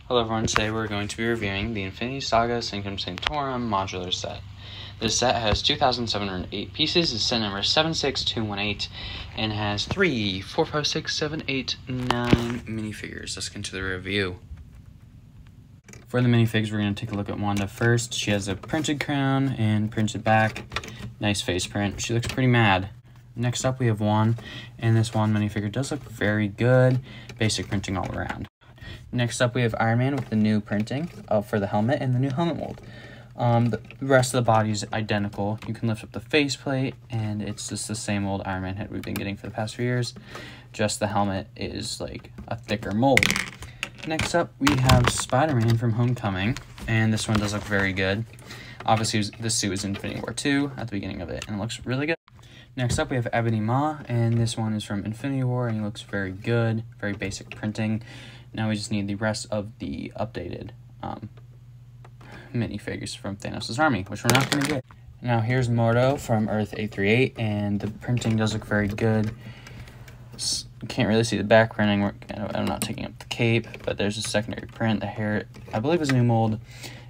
Hello everyone, today we're going to be reviewing the Infinity Saga Sanctum Santorum modular set. This set has 2,708 pieces, is set number 76218, and has 3, 4, 5, 6, 7, 8, 9 minifigures. Let's get into the review. For the minifigs, we're going to take a look at Wanda first. She has a printed crown and printed back. Nice face print. She looks pretty mad. Next up, we have Wand, and this Wand minifigure does look very good. Basic printing all around. Next up, we have Iron Man with the new printing for the helmet and the new helmet mold. The rest of the body is identical. You can lift up the faceplate, and it's just the same old Iron Man head we've been getting for the past few years. Just the helmet is like a thicker mold. Next up, we have Spider-Man from Homecoming, and this one does look very good. Obviously, this suit is Infinity War 2 at the beginning of it, and it looks really good. Next up, we have Ebony Maw, and this one is from Infinity War, and he looks very good. Very basic printing. Now we just need the rest of the updated minifigures from Thanos' army, which we're not going to get. Now here's Mordo from Earth 838, and the printing does look very good. You can't really see the back printing. I'm not taking up the cape, but there's a secondary print. The hair, I believe, is a new mold.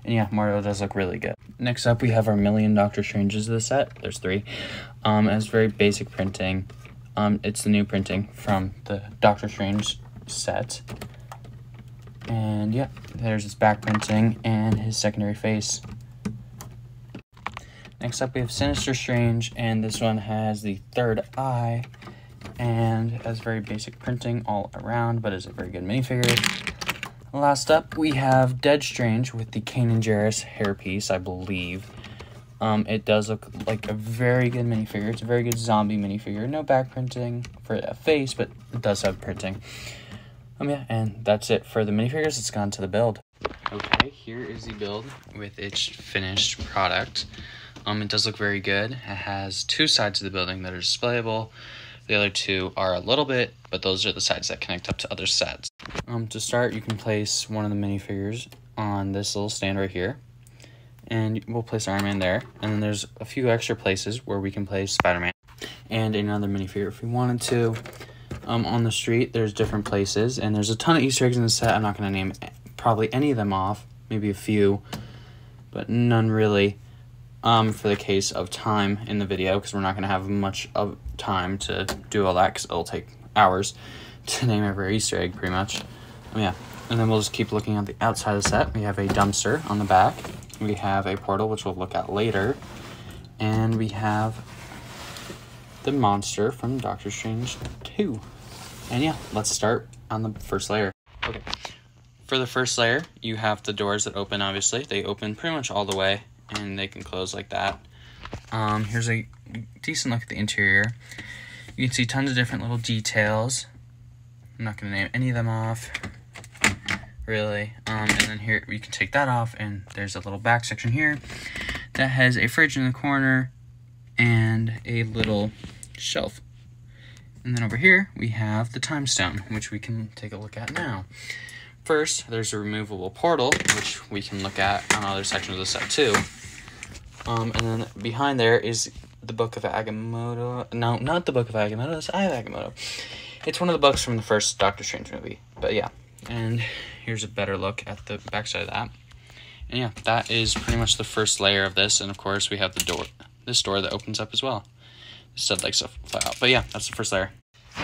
And yeah, Mordo does look really good. Next up, we have our Million Doctor Stranges of the set. There's 3. It has very basic printing. It's the new printing from the Doctor Strange set. And yeah, there's his back printing and his secondary face. Next up, we have Sinister Strange, and this one has the third eye and has very basic printing all around, but is a very good minifigure. Last up, we have Dead Strange with the Kane and Jarrus hairpiece, I believe. It does look like a very good minifigure. It's a very good zombie minifigure. No back printing for a face, but it does have printing. Yeah, and that's it for the minifigures. Let's go on to the build. Okay, here is the build with its finished product. It does look very good. It has 2 sides of the building that are displayable. The other 2 are a little bit, but those are the sides that connect up to other sets. To start, you can place one of the minifigures on this little stand right here. And we'll place Iron Man there. And then there's a few extra places where we can place Spider-Man and another minifigure if we wanted to. On the street, there's different places, and there's a ton of Easter eggs in the set. I'm not going to name probably any of them off, maybe a few, but none really for the case of time in the video, because we're not going to have much of time to do all that, because it'll take hours to name every Easter egg, pretty much. Yeah, and then we'll just keep looking at the outside of the set. We have a dumpster on the back. We have a portal, which we'll look at later, and we have the monster from Doctor Strange 2. And yeah, let's start on the first layer. Okay, for the first layer, you have the doors that open, obviously. They open pretty much all the way, and they can close like that. Here's a decent look at the interior. You can see tons of different little details. I'm not going to name any of them off, really. And then here, you can take that off, and there's a little back section here that has a fridge in the corner and a little shelf. And then over here, we have the time stone, which we can take a look at now. First, there's a removable portal, which we can look at on other sections of the set too. And then behind there is the Book of Agamotto. No, not the Book of Agamotto, it's Eye of Agamotto. It's one of the books from the first Doctor Strange movie. But yeah, and here's a better look at the backside of that. And yeah, that is pretty much the first layer of this. And of course, we have the door, this door that opens up as well. Stud legs fly out. But yeah, that's the first layer.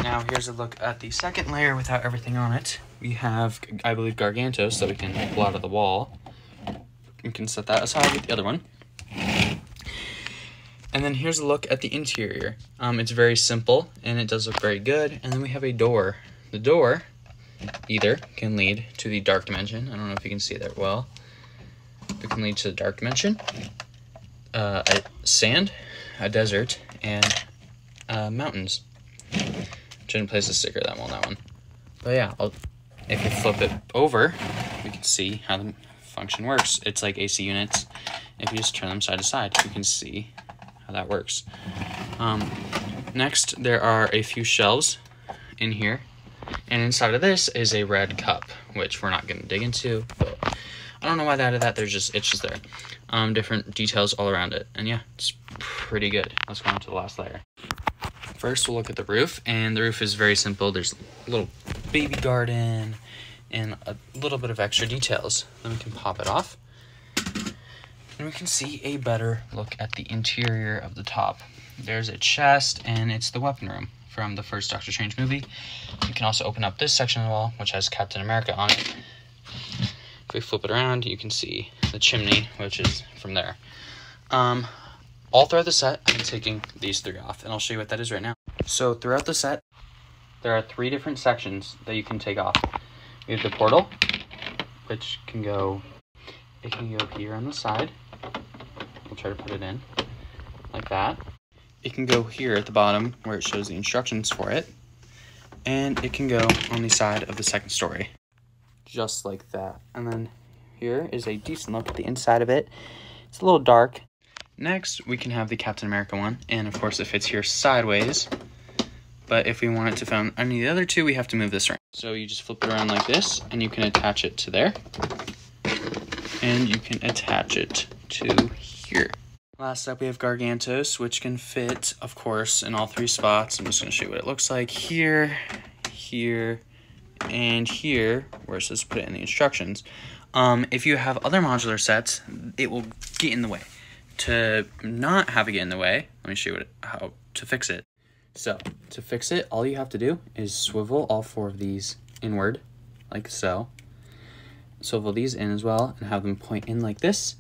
Now here's a look at the second layer without everything on it. We have, I believe, Gargantos that we can pull out of the wall. We can set that aside with the other one. And then here's a look at the interior. It's very simple, and it does look very good. And then we have a door. The door either can lead to the dark dimension. I don't know if you can see that well. It can lead to the dark dimension, a sand, a desert, and mountains. Didn't place a sticker that well on that one. But yeah, if you flip it over, we can see how the function works. It's like AC units. If you just turn them side to side, you can see how that works. Next, there are a few shelves in here. And inside of this is a red cup, which we're not going to dig into. But I don't know why they added that. It's just there. Different details all around it. And yeah, it's pretty good. Let's go on to the last layer. First, we'll look at the roof, and the roof is very simple. There's a little baby garden and a little bit of extra details. Then we can pop it off, and we can see a better look at the interior of the top. There's a chest, and it's the weapon room from the first Doctor Strange movie. You can also open up this section of the wall, which has Captain America on it. If we flip it around, you can see the chimney, which is from there. All throughout the set, I'm taking these 3 off, and I'll show you what that is right now. So throughout the set, there are 3 different sections that you can take off. We have the portal, which can go here on the side. We'll try to put it in like that. It can go here at the bottom where it shows the instructions for it. And it can go on the side of the second story. Just like that. And then here is a decent look at the inside of it. It's a little dark. Next, we can have the Captain America one. And of course, it fits here sideways. But if we want it to fit on any of the other 2, we have to move this around. So you just flip it around like this, and you can attach it to there. And you can attach it to here. Last up, we have Gargantos, which can fit, of course, in all 3 spots. I'm just going to show you what it looks like here, here, and here, where it says put it in the instructions. If you have other modular sets, it will get in the way. To not have it get in the way, let me show you how to fix it. So, to fix it, all you have to do is swivel all 4 of these inward, like so. Swivel these in as well, and have them point in like this.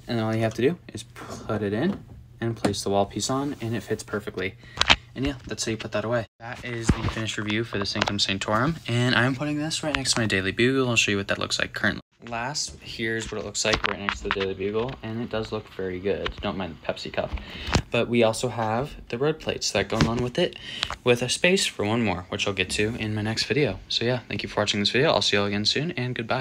And then all you have to do is put it in and place the wall piece on, and it fits perfectly. And yeah, that's how you put that away. That is the finished review for the Sanctum Santorum, and I'm putting this right next to my Daily Bugle. I'll show you what that looks like currently. Last, here's what it looks like right next to the Daily Bugle, and it does look very good. Don't mind the Pepsi cup. But we also have the road plates that go along with it, with a space for one more, which I'll get to in my next video. So yeah, thank you for watching this video. I'll see you all again soon, and goodbye.